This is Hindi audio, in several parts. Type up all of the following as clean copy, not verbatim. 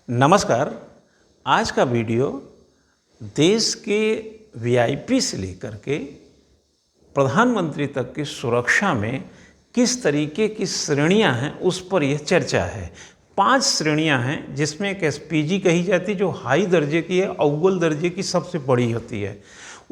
नमस्कार। आज का वीडियो देश के वीआईपी से लेकर के प्रधानमंत्री तक की सुरक्षा में किस तरीके की श्रेणियां हैं उस पर यह चर्चा है। 5 श्रेणियां हैं जिसमें एक एसपीजी कही जाती है जो हाई दर्जे की है, अव्वल दर्जे की सबसे बड़ी होती है।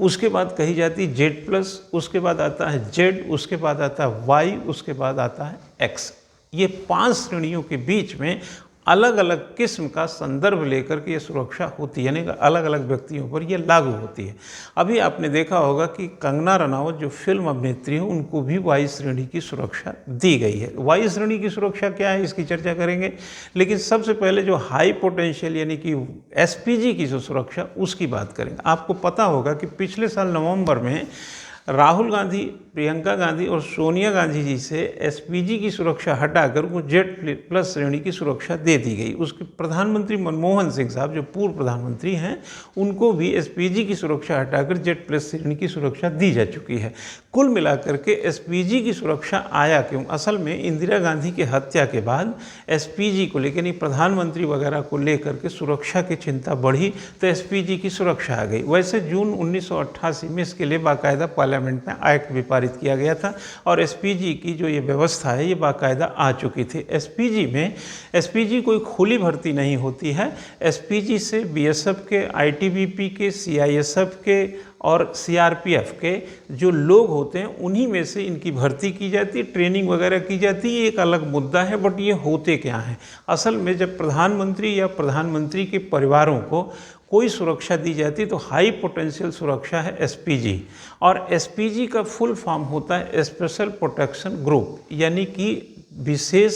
उसके बाद कही जाती है जेड प्लस, उसके बाद आता है जेड, उसके बाद आता है वाई, उसके बाद आता है एक्स। ये 5 श्रेणियों के बीच में अलग अलग किस्म का संदर्भ लेकर के ये सुरक्षा होती है, यानी अलग अलग व्यक्तियों पर ये लागू होती है। अभी आपने देखा होगा कि कंगना रनावत जो फिल्म अभिनेत्री है उनको भी वाई श्रेणी की सुरक्षा दी गई है। वाई श्रेणी की सुरक्षा क्या है इसकी चर्चा करेंगे, लेकिन सबसे पहले जो हाई पोटेंशियल यानी कि एसपीजी की जो सुरक्षा उसकी बात करेंगे। आपको पता होगा कि पिछले साल नवंबर में राहुल गांधी, प्रियंका गांधी और सोनिया गांधी जी से एसपीजी की सुरक्षा हटाकर उनको जेड प्लस श्रेणी की सुरक्षा दे दी गई। उसके प्रधानमंत्री मनमोहन सिंह साहब जो पूर्व प्रधानमंत्री हैं उनको भी एसपीजी की सुरक्षा हटाकर जेड प्लस श्रेणी की सुरक्षा दी जा चुकी है। कुल मिलाकर के एसपीजी की सुरक्षा आया क्यों? असल में इंदिरा गांधी की हत्या के बाद एसपीजी को लेकर, प्रधानमंत्री वगैरह को लेकर के सुरक्षा की चिंता बढ़ी तो एसपीजी की सुरक्षा आ गई। वैसे जून 1988 में इसके लिए बाकायदा पार्लियामेंट में एक्ट भी पारित किया गया था और एसपीजी की जो ये व्यवस्था है ये बाकायदा आ चुकी थी। एसपीजी कोई खुली भर्ती नहीं होती है। एसपीजी से बीएसएफ के, आईटीबीपी के, सीआईएसएफ के और सीआरपीएफ के जो लोग होते हैं उन्हीं में से इनकी भर्ती की जाती है, ट्रेनिंग वगैरह की जाती है। एक अलग मुद्दा है, बट ये होते क्या हैं? असल में जब प्रधानमंत्री या प्रधानमंत्री के परिवारों को कोई सुरक्षा दी जाती है तो हाई पोटेंशियल सुरक्षा है एसपीजी, और एसपीजी का फुल फॉर्म होता है स्पेशल प्रोटेक्शन ग्रुप, यानी कि विशेष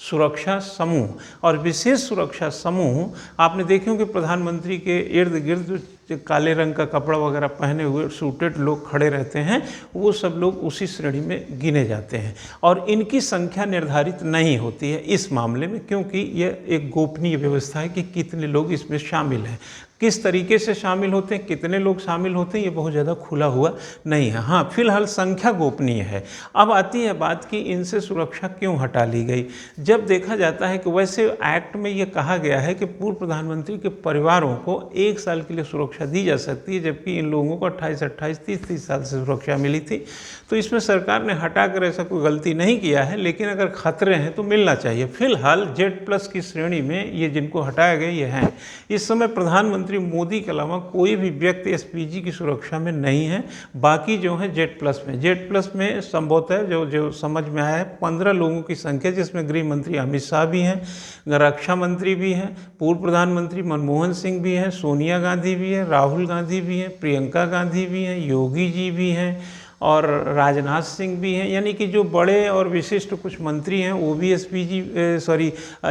सुरक्षा समूह। और विशेष सुरक्षा समूह आपने देखे होंगे प्रधानमंत्री के इर्द गिर्द जो काले रंग का कपड़ा वगैरह पहने हुए सूटेड लोग खड़े रहते हैं, वो सब लोग उसी श्रेणी में गिने जाते हैं। और इनकी संख्या निर्धारित नहीं होती है इस मामले में, क्योंकि यह एक गोपनीय व्यवस्था है कि कितने लोग इसमें शामिल हैं, किस तरीके से शामिल होते हैं, कितने लोग शामिल होते हैं, ये बहुत ज़्यादा खुला हुआ नहीं है। हाँ, फिलहाल संख्या गोपनीय है। अब आती है बात कि इनसे सुरक्षा क्यों हटा ली गई। जब देखा जाता है कि वैसे एक्ट में ये कहा गया है कि पूर्व प्रधानमंत्री के परिवारों को 1 साल के लिए सुरक्षा दी जा सकती है, जबकि इन लोगों को 28, 30 साल से सुरक्षा मिली थी। तो इसमें सरकार ने हटाकर ऐसा कोई गलती नहीं किया है, लेकिन अगर खतरे हैं तो मिलना चाहिए। फिलहाल जेड प्लस की श्रेणी में ये जिनको हटाया गया ये हैं। इस समय प्रधानमंत्री मोदी के अलावा कोई भी व्यक्ति एसपीजी की सुरक्षा में नहीं है। बाकी जो है जेड प्लस में संभवतः जो समझ में आया है 15 लोगों की संख्या, जिसमें गृह मंत्री अमित शाह भी हैं, रक्षा मंत्री भी हैं, पूर्व प्रधानमंत्री मनमोहन सिंह भी हैं, सोनिया गांधी भी हैं, राहुल गांधी भी हैं, प्रियंका गांधी भी हैं, योगी जी भी हैं और राजनाथ सिंह भी हैं। यानी कि जो बड़े और विशिष्ट कुछ मंत्री हैं वो भी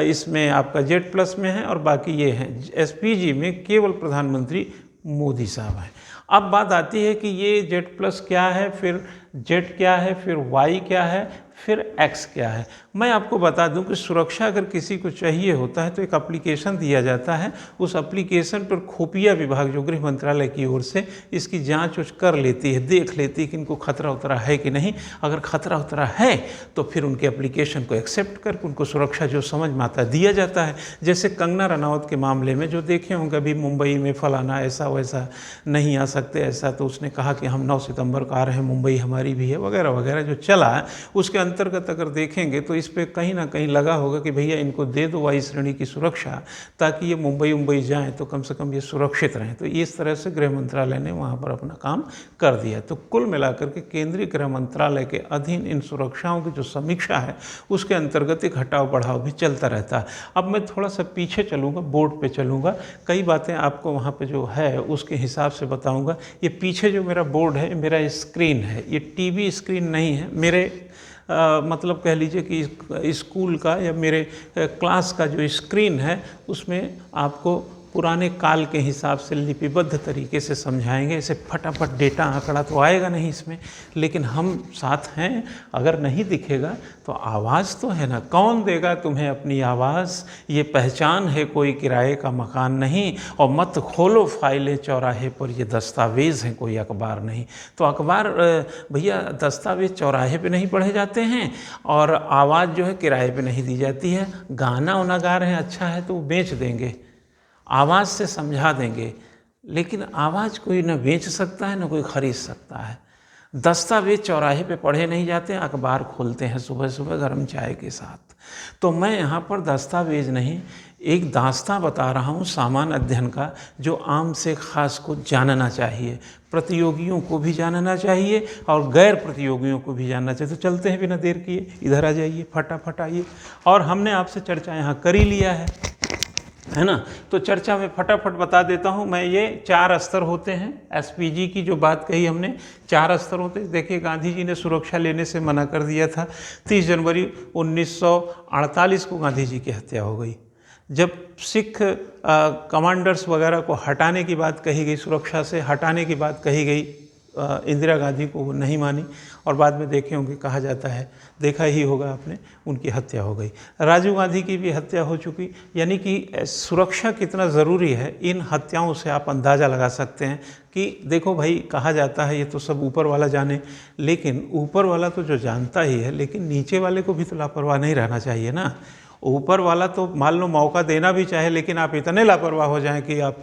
इसमें आपका जेड प्लस में हैं, और बाकी ये हैं एसपीजी में केवल प्रधानमंत्री मोदी साहब हैं। अब बात आती है कि ये जेड प्लस क्या है, फिर जेड क्या है, फिर वाई क्या है, फिर एक्स क्या है। मैं आपको बता दूं कि सुरक्षा अगर किसी को चाहिए होता है तो एक एप्लीकेशन दिया जाता है। उस एप्लीकेशन पर खुफिया विभाग जो गृह मंत्रालय की ओर से इसकी जांच कर लेती है, देख लेती है कि इनको खतरा उतरा है कि नहीं। अगर खतरा उतरा है तो फिर उनके एप्लीकेशन को एक्सेप्ट करके उनको सुरक्षा जो समझ में आता दिया जाता है। जैसे कंगना रनावत के मामले में जो देखे होंगे, अभी मुंबई में फलाना ऐसा वैसा नहीं आ सकते ऐसा, तो उसने कहा कि हम 9 सितंबर को आ रहे हैं, मुंबई हमारी भी है वगैरह वगैरह जो चला है, उसके अंतर्गत अगर देखेंगे तो इस पे कहीं ना कहीं लगा होगा कि भैया इनको दे दो वाई श्रेणी की सुरक्षा, ताकि ये मुंबई जाएं तो कम से कम ये सुरक्षित रहें। तो इस तरह से गृह मंत्रालय ने वहाँ पर अपना काम कर दिया। तो कुल मिलाकर के केंद्रीय गृह मंत्रालय के अधीन इन सुरक्षाओं की जो समीक्षा है उसके अंतर्गत एक हटाव बढ़ाव भी चलता रहता है। अब मैं थोड़ा सा पीछे चलूँगा, बोर्ड पर चलूँगा, कई बातें आपको वहाँ पर जो है उसके हिसाब से बताऊँगा। ये पीछे जो मेरा बोर्ड है मेरा स्क्रीन है, ये टीवी स्क्रीन नहीं है, मेरे मतलब कह लीजिए कि स्कूल का या मेरे क्लास का जो स्क्रीन है उसमें आपको पुराने काल के हिसाब से लिपिबद्ध तरीके से समझाएंगे। ऐसे फटाफट डेटा आंकड़ा तो आएगा नहीं इसमें, लेकिन हम साथ हैं। अगर नहीं दिखेगा तो आवाज़ तो है ना, कौन देगा तुम्हें अपनी आवाज़, ये पहचान है कोई किराए का मकान नहीं, और मत खोलो फाइलें चौराहे पर, ये दस्तावेज़ हैं कोई अखबार नहीं। तो अखबार भैया दस्तावेज़ चौराहे पे नहीं पढ़े जाते हैं, और आवाज़ जो है किराए पे नहीं दी जाती है। गाना वाना गा रहे हैं अच्छा है तो वो बेच देंगे, आवाज़ से समझा देंगे, लेकिन आवाज़ कोई न बेच सकता है न कोई खरीद सकता है। दस्तावेज चौराहे पे पढ़े नहीं जाते, अखबार खोलते हैं सुबह सुबह गर्म चाय के साथ। तो मैं यहाँ पर दस्तावेज नहीं, एक दास्तां बता रहा हूँ सामान्य अध्ययन का, जो आम से ख़ास को जानना चाहिए, प्रतियोगियों को भी जानना चाहिए और गैर प्रतियोगियों को भी जानना चाहिए। तो चलते हैं बिना देर किए, इधर आ जाइए, फटाफट आइए। और हमने आपसे चर्चा यहाँ कर ही लिया है ना, तो चर्चा में फटाफट बता देता हूँ मैं। ये 4 स्तर होते हैं, एसपीजी की जो बात कही हमने, 4 स्तर होते हैं। देखिए, गांधी जी ने सुरक्षा लेने से मना कर दिया था। 30 जनवरी 1948 को गांधी जी की हत्या हो गई। जब सिख कमांडर्स वगैरह को हटाने की बात कही गई, सुरक्षा से हटाने की बात कही गई, इंदिरा गांधी को वो नहीं मानी और बाद में देखे होंगे, कहा जाता है, देखा ही होगा आपने, उनकी हत्या हो गई। राजीव गांधी की भी हत्या हो चुकी। यानी कि सुरक्षा कितना ज़रूरी है, इन हत्याओं से आप अंदाज़ा लगा सकते हैं कि देखो भाई, कहा जाता है ये तो सब ऊपर वाला जाने, लेकिन ऊपर वाला तो जो जानता ही है, लेकिन नीचे वाले को भी तो लापरवाह नहीं रहना चाहिए ना। ऊपर वाला तो मान लो मौका देना भी चाहे, लेकिन आप इतने लापरवाह हो जाएं कि आप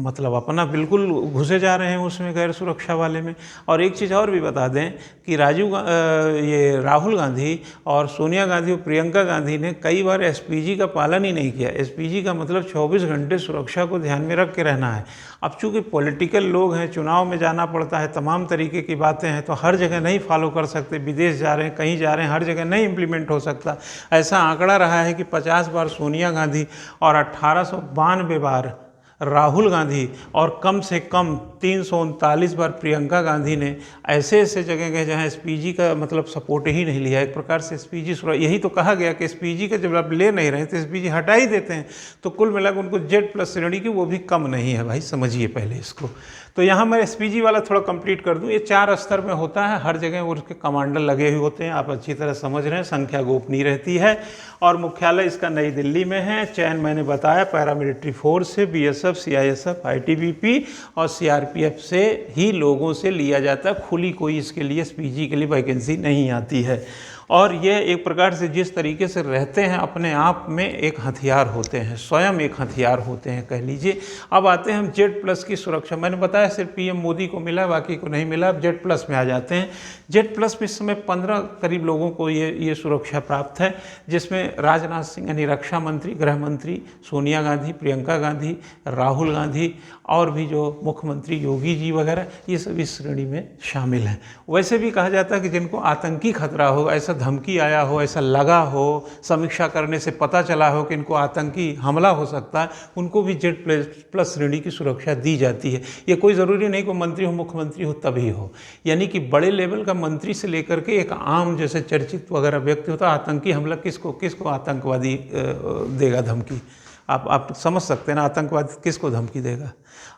मतलब अपना बिल्कुल घुसे जा रहे हैं उसमें, गैर सुरक्षा वाले में। और एक चीज़ और भी बता दें कि ये राहुल गांधी और सोनिया गांधी और प्रियंका गांधी ने कई बार एसपीजी का पालन ही नहीं किया। एसपीजी का मतलब 24 घंटे सुरक्षा को ध्यान में रख के रहना है। अब चूँकि पॉलिटिकल लोग हैं, चुनाव में जाना पड़ता है, तमाम तरीके की बातें हैं, तो हर जगह नहीं फॉलो कर सकते। विदेश जा रहे हैं, कहीं जा रहे हैं, हर जगह नहीं इम्प्लीमेंट हो सकता। ऐसा आंकड़ा रहा है कि 50 बार सोनिया गांधी और 1892 बार राहुल गांधी और कम से कम 339 बार प्रियंका गांधी ने ऐसे ऐसे जगह गए जहां एसपीजी का मतलब सपोर्ट ही नहीं लिया। एक प्रकार से एसपीजी, यही तो कहा गया कि एसपीजी का जब आप ले नहीं रहे तो एसपीजी हटा ही देते हैं। तो कुल मिलाकर उनको Z+ श्रेणी की वो भी कम नहीं है भाई, समझिए पहले इसको। तो यहाँ मैं एसपीजी वाला थोड़ा कंप्लीट कर दूँ। ये 4 स्तर में होता है, हर जगह उसके कमांडर लगे हुए होते हैं, आप अच्छी तरह समझ रहे हैं। संख्या गोपनीय रहती है और मुख्यालय इसका नई दिल्ली में है। चयन मैंने बताया पैरामिलिट्री फोर्स से, BSF, CISF, ITBP और CRPF से ही लोगों से लिया जाता है। खुली कोई इसके लिए एसपीजी के लिए वैकेंसी नहीं आती है। और ये एक प्रकार से जिस तरीके से रहते हैं, अपने आप में एक हथियार होते हैं, स्वयं एक हथियार होते हैं, कह लीजिए। अब आते हैं हम Z+ की सुरक्षा। मैंने बताया सिर्फ PM मोदी को मिला, बाकी को नहीं मिला। अब Z+ में आ जाते हैं। Z+ में इस समय 15 करीब लोगों को ये सुरक्षा प्राप्त है, जिसमें राजनाथ सिंह यानी रक्षा मंत्री, गृह मंत्री, सोनिया गांधी, प्रियंका गांधी, राहुल गांधी और भी जो मुख्यमंत्री योगी जी वगैरह, ये सब इस श्रेणी में शामिल हैं। वैसे भी कहा जाता है कि जिनको आतंकी खतरा हो, ऐसा धमकी आया हो, ऐसा लगा हो, समीक्षा करने से पता चला हो कि इनको आतंकी हमला हो सकता है, उनको भी Z+ श्रेणी की सुरक्षा दी जाती है। ये कोई ज़रूरी नहीं कि मंत्री हो, मुख्यमंत्री हो तभी हो। यानी कि बड़े लेवल का मंत्री से लेकर के एक आम जैसे चर्चित वगैरह व्यक्ति होता है, आतंकी हमला किसको आतंकवादी देगा धमकी? आप समझ सकते हैं ना, आतंकवादी किसको धमकी देगा?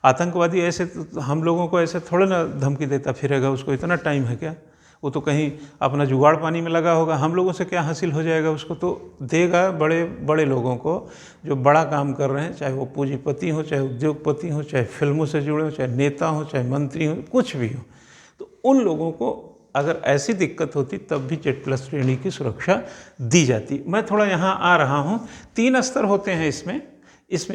आतंकवादी ऐसे हम लोगों को ऐसे थोड़े ना धमकी देता फिरेगा, उसको इतना टाइम है क्या? वो तो कहीं अपना जुगाड़ पानी में लगा होगा। हम लोगों से क्या हासिल हो जाएगा? उसको तो देगा बड़े बड़े लोगों को जो बड़ा काम कर रहे हैं, चाहे वो पूंजीपति हो, चाहे उद्योगपति हो, चाहे फिल्मों से जुड़े हो, चाहे नेता हो, चाहे मंत्री हो, कुछ भी हो। तो उन लोगों को अगर ऐसी दिक्कत होती तब भी Z+ श्रेणी की सुरक्षा दी जाती। मैं थोड़ा यहाँ आ रहा हूँ। 3 स्तर होते हैं इसमें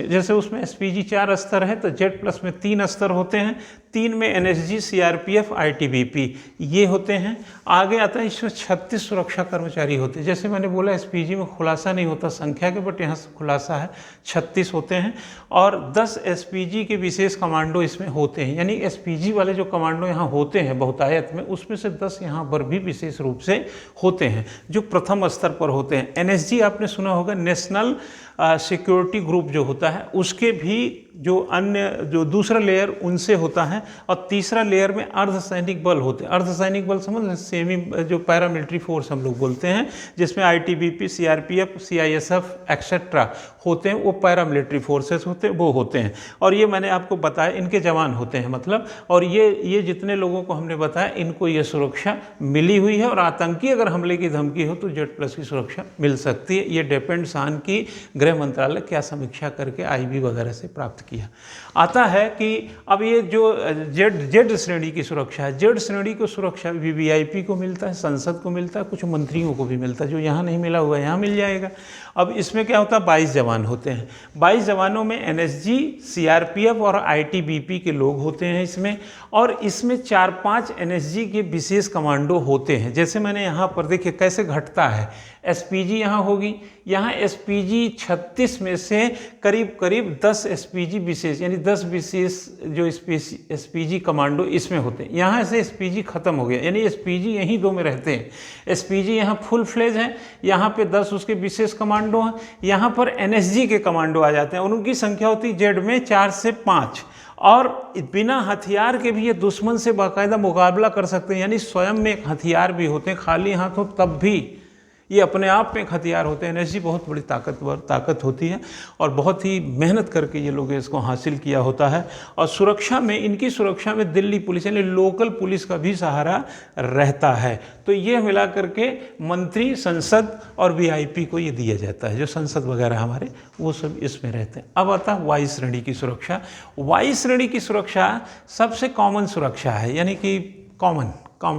जैसे उसमें एसपीजी 4 स्तर है, तो Z+ में 3 स्तर होते हैं। 3 में NSG, CRPF, ITBP ये होते हैं। आगे आता है इसमें 36 सुरक्षा कर्मचारी होते हैं। जैसे मैंने बोला एसपीजी में खुलासा नहीं होता संख्या के, बट यहाँ से खुलासा है, 36 होते हैं। और 10 एसपीजी के विशेष कमांडो इसमें होते हैं। यानी एसपीजी वाले जो कमांडो यहाँ होते हैं बहुतायत में, उसमें से 10 यहाँ पर भी विशेष रूप से होते हैं जो प्रथम स्तर पर होते हैं। NSG आपने सुना होगा, नेशनल सिक्योरिटी ग्रुप जो होता है, उसके भी जो दूसरा लेयर उनसे होता है। और तीसरा लेयर में अर्धसैनिक बल होते हैं। अर्धसैनिक बल समझ, सेमी जो पैरामिलिट्री फोर्स हम लोग बोलते हैं, जिसमें ITBP, CRPF, CISF एक्सेट्रा होते हैं, वो पैरामिलिट्री फोर्सेस होते हैं, वो होते हैं। और ये मैंने आपको बताया, इनके जवान होते हैं मतलब। और ये जितने लोगों को हमने बताया, इनको ये सुरक्षा मिली हुई है। और आतंकी अगर हमले की धमकी हो तो Z+ की सुरक्षा मिल सकती है। ये डिपेंड्स ऑन की गृह मंत्रालय क्या समीक्षा करके IB वगैरह से प्राप्त किया। आता है कि अब ये जो Z श्रेणी की सुरक्षा है, Z श्रेणी को सुरक्षा VVIP को मिलता है, संसद को मिलता है, कुछ मंत्रियों को भी मिलता है। जो यहाँ नहीं मिला हुआ यहाँ मिल जाएगा। अब इसमें क्या होता है, 22 जवान जवान होते हैं। 22 जवानों में एनएसजी, सीआरपीएफ और आईटीबीपी के लोग होते हैं इसमें, और इसमें 4-5 एनएसजी के विशेष कमांडो होते हैं। जैसे मैंने यहाँ पर देखिए कैसे घटता है, एसपीजी यहाँ होगी, यहाँ एसपीजी 36 में से करीब करीब 10 एसपीजी विशेष, यानी 10 विशेष जो एसपीजी कमांडो इसमें होते हैं। यहाँ से एसपीजी खत्म हो गया, यानी एसपीजी यहीं 2 में रहते हैं। एसपीजी यहाँ फुल फ्लेज हैं, यहाँ पे 10 उसके विशेष कमांडो हैं, यहाँ पर एनएसजी के कमांडो आ जाते हैं, और उनकी संख्या होती है जेड में 4 से 5, और बिना हथियार के भी ये दुश्मन से बाकायदा मुकाबला कर सकते हैं, यानी स्वयं में एक हथियार भी होते हैं, खाली हाथ हो तब भी ये अपने आप में एक हथियार होते हैं। एनएसजी बहुत बड़ी ताकत होती है, और बहुत ही मेहनत करके ये लोग इसको हासिल किया होता है। और सुरक्षा में, इनकी सुरक्षा में दिल्ली पुलिस यानी लोकल पुलिस का भी सहारा रहता है। तो ये मिला करके मंत्री, संसद और वीआईपी को ये दिया जाता है, जो संसद वगैरह हमारे वो सब इसमें रहते हैं। अब आता है वायु श्रेणी की सुरक्षा। वायु श्रेणी की सुरक्षा सबसे कॉमन सुरक्षा है, यानी कि कॉमन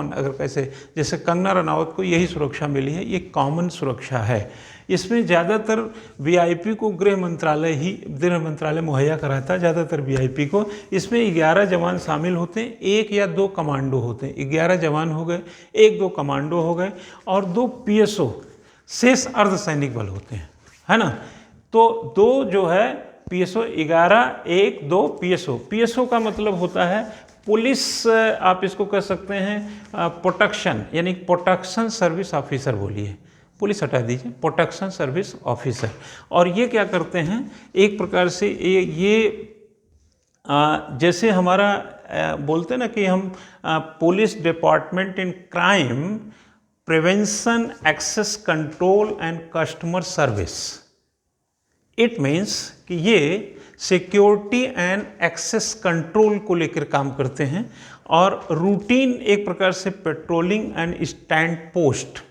अगर कैसे, जैसे कंगना रनावत को यही सुरक्षा मिली है, ये कॉमन सुरक्षा है। इसमें ज़्यादातर वीआईपी को गृह मंत्रालय मुहैया कराता है, ज़्यादातर वीआईपी को। इसमें 11 जवान शामिल होते हैं, 1 या 2 कमांडो होते हैं। 11 जवान हो गए, 1-2 कमांडो हो गए, और 2 पीएसओ शेष अर्धसैनिक बल होते हैं, है ना। तो 2 जो है पीएसओ, 11, 1, 2 पीएसओ। पीएसओ का मतलब होता है पुलिस, आप इसको कह सकते हैं प्रोटेक्शन, यानी प्रोटेक्शन सर्विस ऑफिसर बोलिए, पुलिस हटा दीजिए, प्रोटेक्शन सर्विस ऑफिसर। और ये क्या करते हैं, एक प्रकार से ये जैसे हमारा बोलते हैं ना कि हम police department in crime prevention, access control and customer service. It means कि ये सिक्योरिटी एंड एक्सेस कंट्रोल को लेकर काम करते हैं, और रूटीन एक प्रकार से पेट्रोलिंग एंड स्टैंड पोस्ट,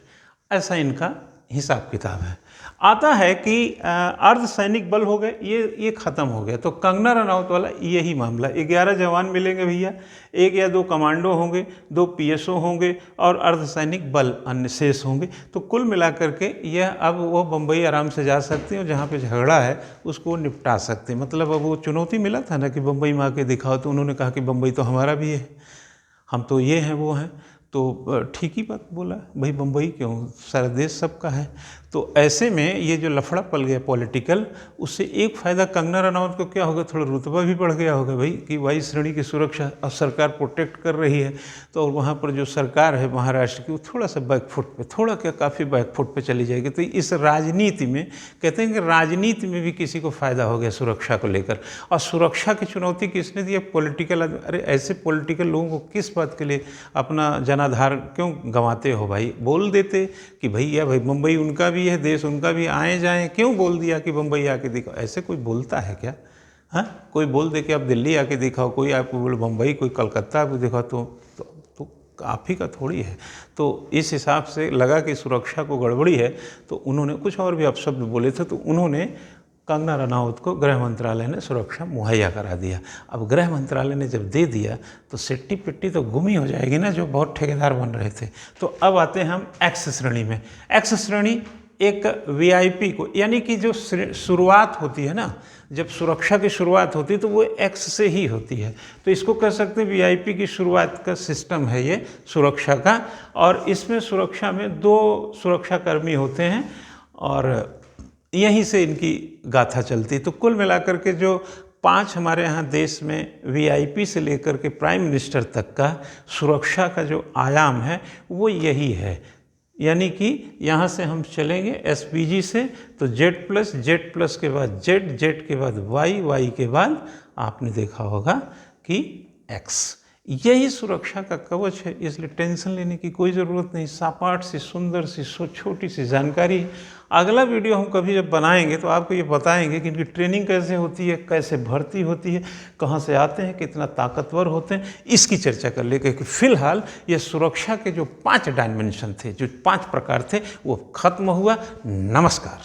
ऐसा इनका हिसाब किताब है। आता है कि अर्धसैनिक बल हो गए, ये ख़त्म हो गया। तो कंगना रनावत वाला यही मामला, 11 जवान मिलेंगे भैया, 1 या 2 कमांडो होंगे, 2 पीएसओ होंगे, और अर्धसैनिक बल अन्य शेष होंगे। तो कुल मिलाकर के यह अब वो बम्बई आराम से जा सकते हैं, और जहाँ पे झगड़ा है उसको निपटा सकते हैं। मतलब अब वो चुनौती मिला था ना कि बम्बई में आके दिखाओ, तो उन्होंने कहा कि बम्बई तो हमारा भी है, हम तो ये हैं वो हैं। तो ठीक ही बात बोला भाई, बम्बई क्यों, सारा देश सबका है। तो ऐसे में ये जो लफड़ा पल गया पॉलिटिकल, उससे एक फ़ायदा कंगना रनावत को क्या होगा, थोड़ा रुतबा भी बढ़ गया होगा भाई, कि वायु श्रेणी की सुरक्षा अब सरकार प्रोटेक्ट कर रही है। तो और वहाँ पर जो सरकार है महाराष्ट्र की, वो थोड़ा सा बैकफुट पे, थोड़ा क्या काफ़ी बैकफुट पे चली जाएगी। तो इस राजनीति में, कहते हैं कि राजनीति में भी किसी को फ़ायदा हो गया सुरक्षा को लेकर। और सुरक्षा की चुनौती किसने दी, पॉलिटिकल। अरे ऐसे पॉलिटिकल लोगों को किस बात के लिए अपना जनाधार क्यों गंवाते हो भाई, बोल देते कि भैया भाई बम्बई उनका भी है, देश उनका भी, आए जाएं, क्यों बोल दिया कि बम्बई आके दिखाओ। ऐसे कोई बोलता है क्या? हाँ, कोई बोल दे कि आप दिल्ली आके दिखाओ, कोई आपको बोले बम्बई, कोई कलकत्ता आपको दिखाओ, तो आप ही का थोड़ी है। तो इस हिसाब से लगा कि सुरक्षा को गड़बड़ी है, तो उन्होंने कुछ और भी अपशब्द बोले थे, तो उन्होंने कंगना रनावत को गृह मंत्रालय ने सुरक्षा मुहैया करा दिया। अब गृह मंत्रालय ने जब दे दिया तो सिट्टी पिट्टी तो गुम ही हो जाएगी ना, जो बहुत ठेकेदार बन रहे थे। तो अब आते हैं हम एक्स श्रेणी में। एक्स श्रेणी एक वीआईपी को, यानी कि जो शुरुआत होती है ना, जब सुरक्षा की शुरुआत होती है तो वो एक्स से ही होती है। तो इसको कह सकते हैं वीआईपी की शुरुआत का सिस्टम है ये सुरक्षा का। और इसमें सुरक्षा में 2 सुरक्षाकर्मी होते हैं, और यहीं से इनकी गाथा चलती। तो कुल मिलाकर के जो 5 हमारे यहाँ देश में वीआईपी से लेकर के प्राइम मिनिस्टर तक का सुरक्षा का जो आयाम है वो यही है। यानी कि यहाँ से हम चलेंगे एसपीजी से, तो जेड+ के बाद जेड के बाद वाई के बाद आपने देखा होगा कि एक्स। यही सुरक्षा का कवच है, इसलिए टेंशन लेने की कोई ज़रूरत नहीं। सपाट सी, सुंदर सी, छोटी सी जानकारी। अगला वीडियो हम कभी जब बनाएंगे तो आपको ये बताएंगे कि इनकी ट्रेनिंग कैसे होती है, कैसे भर्ती होती है, कहाँ से आते हैं, कितना ताकतवर होते हैं, इसकी चर्चा कर ले। क्योंकि फिलहाल ये सुरक्षा के जो 5 डायमेंशन थे, जो 5 प्रकार थे, वो खत्म हुआ। नमस्कार।